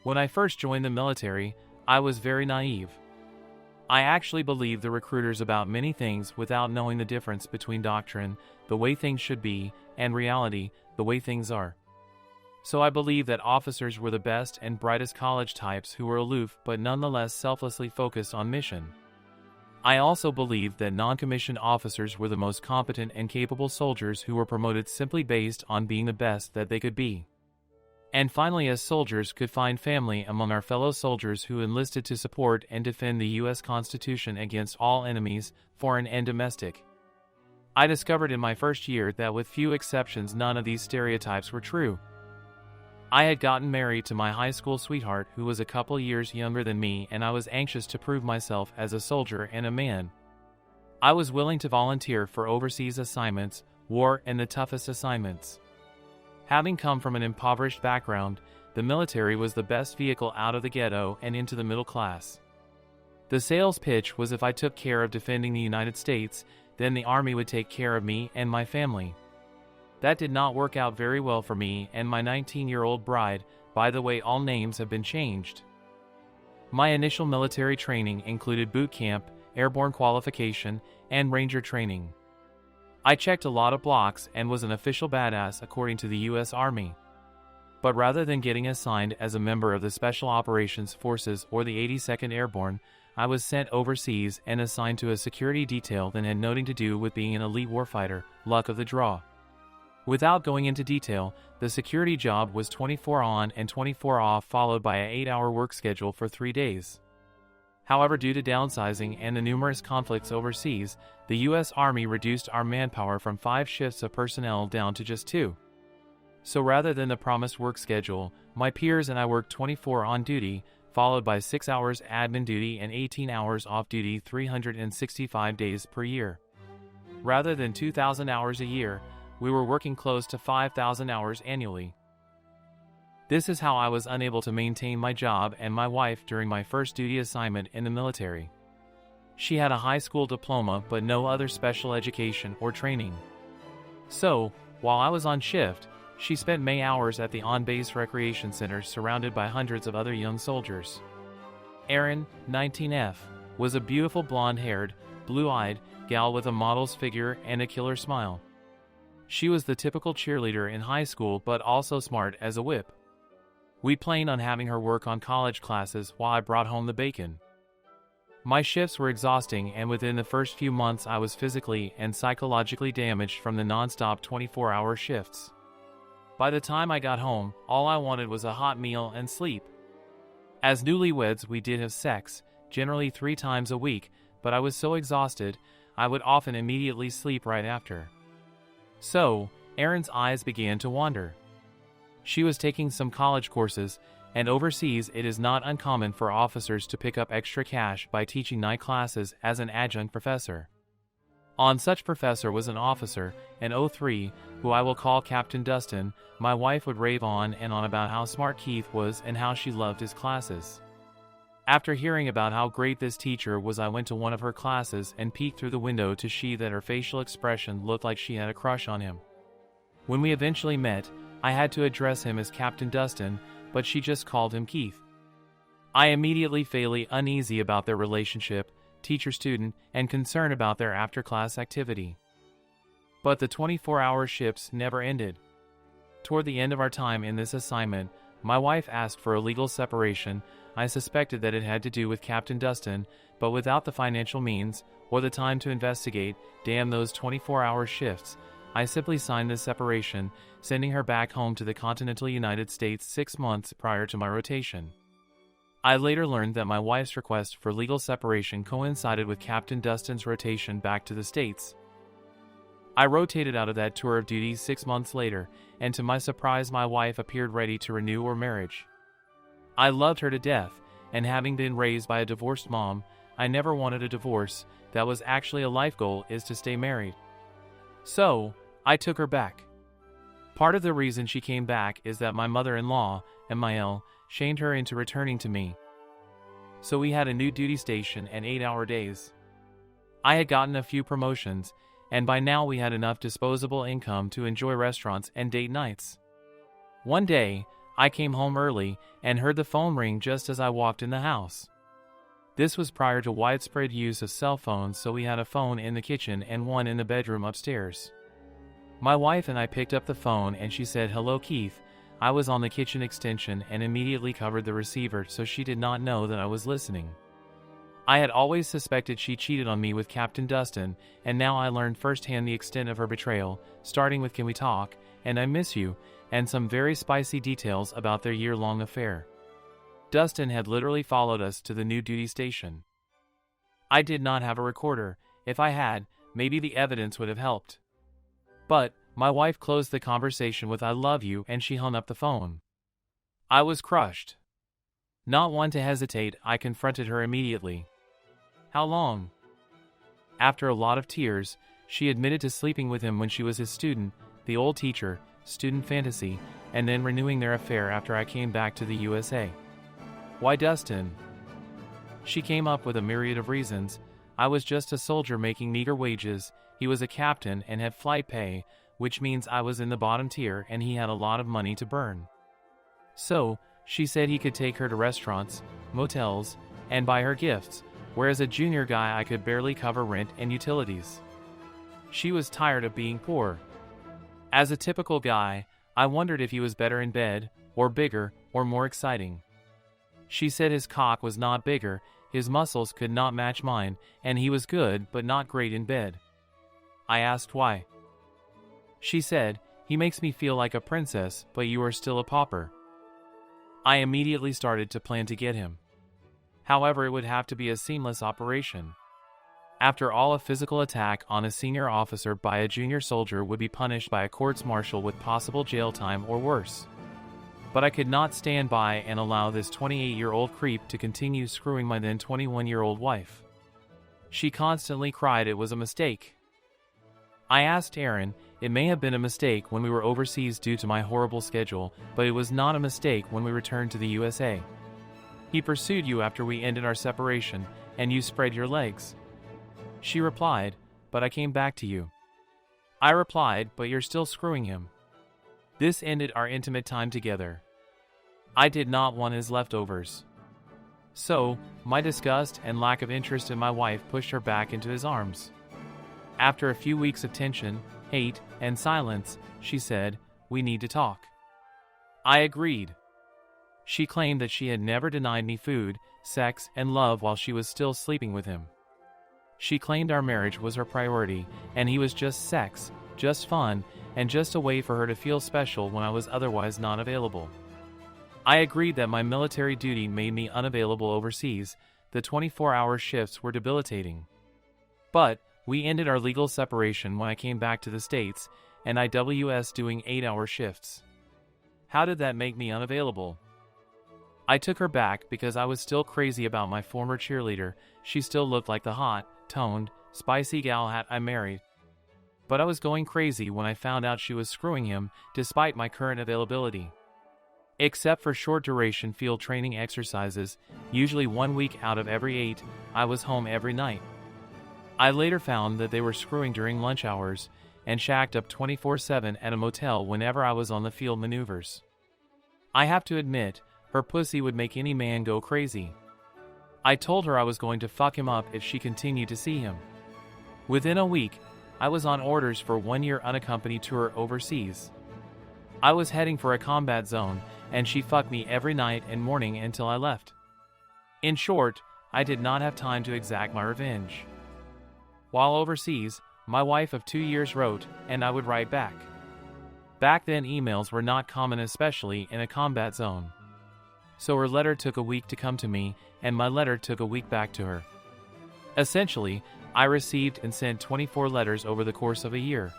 When I first joined the military, I was very naive. I actually believed the recruiters about many things without knowing the difference between doctrine, the way things should be, and reality, the way things are. So I believed that officers were the best and brightest college types who were aloof but nonetheless selflessly focused on mission. I also believed that non-commissioned officers were the most competent and capable soldiers who were promoted simply based on being the best that they could be. And finally, as soldiers could find family among our fellow soldiers who enlisted to support and defend the U.S. Constitution against all enemies, foreign and domestic. I discovered in my first year that with few exceptions none of these stereotypes were true. I had gotten married to my high school sweetheart who was a couple years younger than me, and I was anxious to prove myself as a soldier and a man. I was willing to volunteer for overseas assignments, war and the toughest assignments. Having come from an impoverished background, the military was the best vehicle out of the ghetto and into the middle class. The sales pitch was if I took care of defending the United States, then the Army would take care of me and my family. That did not work out very well for me and my 19-year-old bride. By the way, all names have been changed. My initial military training included boot camp, airborne qualification, and ranger training. I checked a lot of blocks and was an official badass according to the U.S. Army. But rather than getting assigned as a member of the Special Operations Forces or the 82nd Airborne, I was sent overseas and assigned to a security detail that had nothing to do with being an elite warfighter, luck of the draw. Without going into detail, the security job was 24 on and 24 off, followed by an 8-hour work schedule for 3 days. However, due to downsizing and the numerous conflicts overseas, the U.S. Army reduced our manpower from 5 shifts of personnel down to just 2. So rather than the promised work schedule, my peers and I worked 24 on duty, followed by 6 hours admin duty and 18 hours off duty, 365 days per year. Rather than 2,000 hours a year, we were working close to 5,000 hours annually. This is how I was unable to maintain my job and my wife during my first duty assignment in the military. She had a high school diploma but no other special education or training. So, while I was on shift, she spent May hours at the on-base recreation center surrounded by hundreds of other young soldiers. Erin, 19F, was a beautiful blonde-haired, blue-eyed gal with a model's figure and a killer smile. She was the typical cheerleader in high school but also smart as a whip. We planned on having her work on college classes while I brought home the bacon. My shifts were exhausting, and within the first few months I was physically and psychologically damaged from the non-stop 24-hour shifts. By the time I got home, all I wanted was a hot meal and sleep. As newlyweds, we did have sex, generally 3 times a week, but I was so exhausted, I would often immediately sleep right after. So, Erin's eyes began to wander. She was taking some college courses, and overseas it is not uncommon for officers to pick up extra cash by teaching night classes as an adjunct professor. On such professor was an officer, an 03, who I will call Captain Dustin. My wife would rave on and on about how smart Keith was and how she loved his classes. After hearing about how great this teacher was, I went to one of her classes and peeked through the window to see that her facial expression looked like she had a crush on him. When we eventually met, I had to address him as Captain Dustin, but she just called him Keith. I immediately felt uneasy about their relationship, teacher-student, and concerned about their after-class activity. But the 24-hour shifts never ended. Toward the end of our time in this assignment, my wife asked for a legal separation. I suspected that it had to do with Captain Dustin, but without the financial means or the time to investigate, damn those 24-hour shifts, I simply signed this separation, sending her back home to the continental United States 6 months prior to my rotation. I later learned that my wife's request for legal separation coincided with Captain Dustin's rotation back to the States. I rotated out of that tour of duty 6 months later, and to my surprise my wife appeared ready to renew our marriage. I loved her to death, and having been raised by a divorced mom, I never wanted a divorce. That was actually a life goal, is to stay married. So, I took her back. Part of the reason she came back is that my mother-in-law, Emmael, shamed her into returning to me. So we had a new duty station and 8-hour days. I had gotten a few promotions, and by now we had enough disposable income to enjoy restaurants and date nights. One day, I came home early and heard the phone ring just as I walked in the house. This was prior to widespread use of cell phones, so we had a phone in the kitchen and one in the bedroom upstairs. My wife and I picked up the phone and she said, "Hello, Keith." I was on the kitchen extension and immediately covered the receiver so she did not know that I was listening. I had always suspected she cheated on me with Captain Dustin, and now I learned firsthand the extent of her betrayal, starting with "Can we talk?" and "I miss you," and some very spicy details about their year-long affair. Dustin had literally followed us to the new duty station. I did not have a recorder. If I had, maybe the evidence would have helped. But my wife closed the conversation with "I love you," and she hung up the phone. I was crushed. Not one to hesitate, I confronted her immediately. "How long?" After a lot of tears, she admitted to sleeping with him when she was his student, the old teacher, student fantasy, and then renewing their affair after I came back to the USA. Why Dustin? She came up with a myriad of reasons. I was just a soldier making meager wages, he was a captain and had flight pay, which means I was in the bottom tier and he had a lot of money to burn. So, she said he could take her to restaurants, motels, and buy her gifts, whereas a junior guy I could barely cover rent and utilities. She was tired of being poor. As a typical guy, I wondered if he was better in bed, or bigger, or more exciting. She said his cock was not bigger, his muscles could not match mine, and he was good but not great in bed. I asked why. She said, "He makes me feel like a princess, but you are still a pauper." I immediately started to plan to get him. However, it would have to be a seamless operation. After all, a physical attack on a senior officer by a junior soldier would be punished by a courts-martial with possible jail time or worse. But I could not stand by and allow this 28-year-old creep to continue screwing my then 21-year-old wife. She constantly cried it was a mistake. I asked Aaron, it may have been a mistake when we were overseas due to my horrible schedule, but it was not a mistake when we returned to the USA. He pursued you after we ended our separation, and you spread your legs. She replied, but I came back to you. I replied, but you're still screwing him. This ended our intimate time together. I did not want his leftovers. So, my disgust and lack of interest in my wife pushed her back into his arms. After a few weeks of tension, hate, and silence, she said, "We need to talk." I agreed. She claimed that she had never denied me food, sex, and love while she was still sleeping with him. She claimed our marriage was her priority, and he was just sex, just fun, and just a way for her to feel special when I was otherwise not available. I agreed that my military duty made me unavailable overseas. The 24-hour shifts were debilitating. But we ended our legal separation when I came back to the States, and I was doing 8-hour shifts. How did that make me unavailable? I took her back because I was still crazy about my former cheerleader. She still looked like the hot, toned, spicy gal I married. But I was going crazy when I found out she was screwing him, despite my current availability. Except for short-duration field training exercises, usually 1 week out of every 8, I was home every night. I later found that they were screwing during lunch hours, and shacked up 24/7 at a motel whenever I was on the field maneuvers. I have to admit, her pussy would make any man go crazy. I told her I was going to fuck him up if she continued to see him. Within a week, I was on orders for a 1-year unaccompanied tour overseas. I was heading for a combat zone, and she fucked me every night and morning until I left. In short, I did not have time to exact my revenge. While overseas, my wife of 2 years wrote, and I would write back. Back then, emails were not common, especially in a combat zone. So her letter took a week to come to me, and my letter took a week back to her. Essentially, I received and sent 24 letters over the course of a year.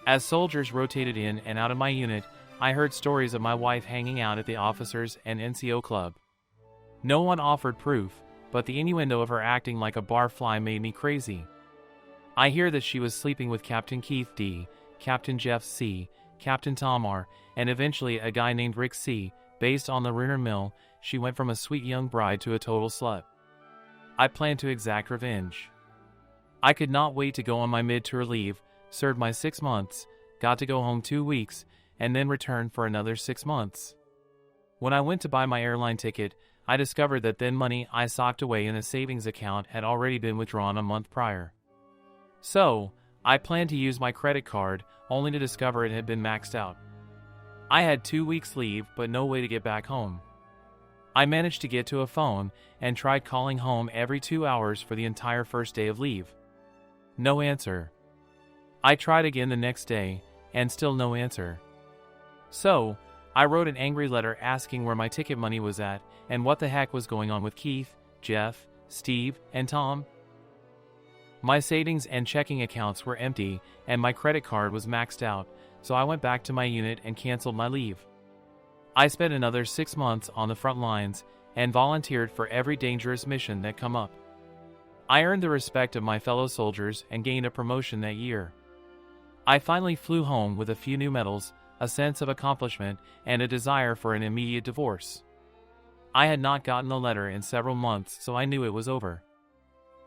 As soldiers rotated in and out of my unit, I heard stories of my wife hanging out at the officers and NCO club. No one offered proof, but the innuendo of her acting like a barfly made me crazy. I hear that she was sleeping with Captain Keith D., Captain Jeff C., Captain Tom R., and eventually a guy named Rick C. Based on the rumor mill, she went from a sweet young bride to a total slut. I planned to exact revenge. I could not wait to go on my mid-tour leave, served my 6 months, got to go home 2 weeks, and then return for another 6 months. When I went to buy my airline ticket, I discovered that then money I socked away in a savings account had already been withdrawn a month prior. So, I planned to use my credit card, only to discover it had been maxed out. I had 2 weeks leave, but no way to get back home. I managed to get to a phone and tried calling home every 2 hours for the entire first day of leave. No answer. I tried again the next day, and still no answer. So, I wrote an angry letter asking where my ticket money was at and what the heck was going on with Keith, Jeff, Steve, and Tom. My savings and checking accounts were empty, and my credit card was maxed out, so I went back to my unit and canceled my leave. I spent another 6 months on the front lines and volunteered for every dangerous mission that come up. I earned the respect of my fellow soldiers and gained a promotion that year. I finally flew home with a few new medals, a sense of accomplishment, and a desire for an immediate divorce. I had not gotten a letter in several months, so I knew it was over.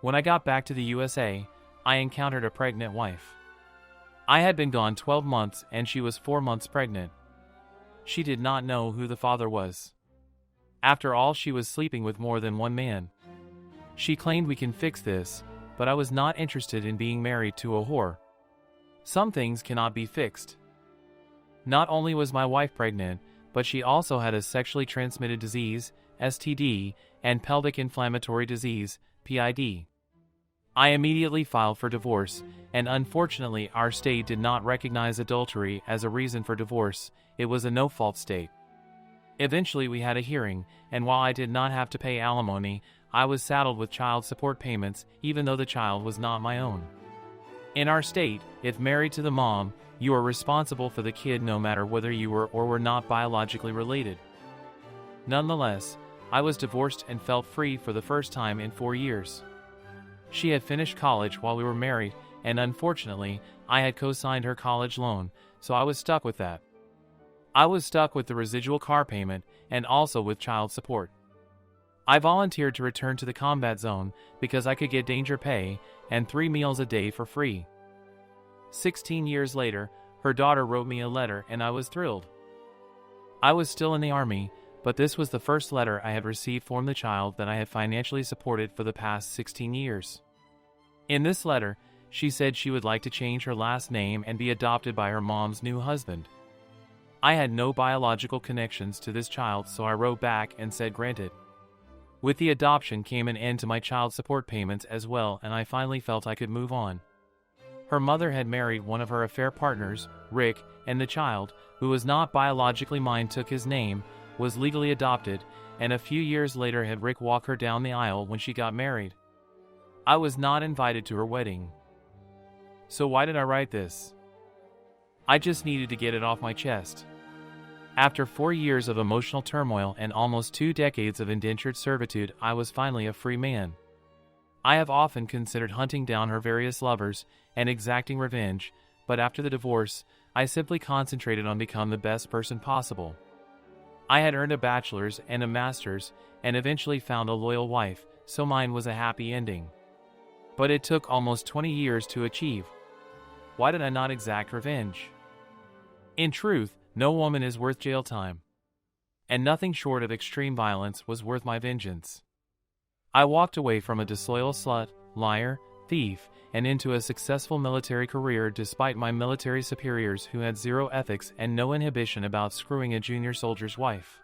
When I got back to the USA, I encountered a pregnant wife. I had been gone 12 months and she was 4 months pregnant. She did not know who the father was. After all, she was sleeping with more than one man. She claimed we can fix this, but I was not interested in being married to a whore. Some things cannot be fixed. Not only was my wife pregnant, but she also had a sexually transmitted disease, STD, and pelvic inflammatory disease, PID. I immediately filed for divorce, and unfortunately our state did not recognize adultery as a reason for divorce. It was a no-fault state. Eventually we had a hearing, and while I did not have to pay alimony, I was saddled with child support payments even though the child was not my own. In our state, if married to the mom, you are responsible for the kid no matter whether you were or were not biologically related. Nonetheless, I was divorced and felt free for the first time in 4 years. She had finished college while we were married, and unfortunately, I had co-signed her college loan, so I was stuck with that. I was stuck with the residual car payment and also with child support. I volunteered to return to the combat zone because I could get danger pay and 3 meals a day for free. 16 years later, her daughter wrote me a letter and I was thrilled. I was still in the Army, but this was the first letter I had received from the child that I had financially supported for the past 16 years. In this letter, she said she would like to change her last name and be adopted by her mom's new husband. I had no biological connections to this child, so I wrote back and said granted. With the adoption came an end to my child support payments as well, and I finally felt I could move on. Her mother had married one of her affair partners, Rick, and the child, who was not biologically mine, took his name, was legally adopted, and a few years later had Rick walk her down the aisle when she got married. I was not invited to her wedding. So why did I write this? I just needed to get it off my chest. After 4 years of emotional turmoil and almost 2 decades of indentured servitude, I was finally a free man. I have often considered hunting down her various lovers and exacting revenge, but after the divorce, I simply concentrated on becoming the best person possible. I had earned a bachelor's and a master's, and eventually found a loyal wife, so mine was a happy ending. But it took almost 20 years to achieve. Why did I not exact revenge? In truth, no woman is worth jail time. And nothing short of extreme violence was worth my vengeance. I walked away from a disloyal slut, liar, thief, and into a successful military career despite my military superiors who had zero ethics and no inhibition about screwing a junior soldier's wife.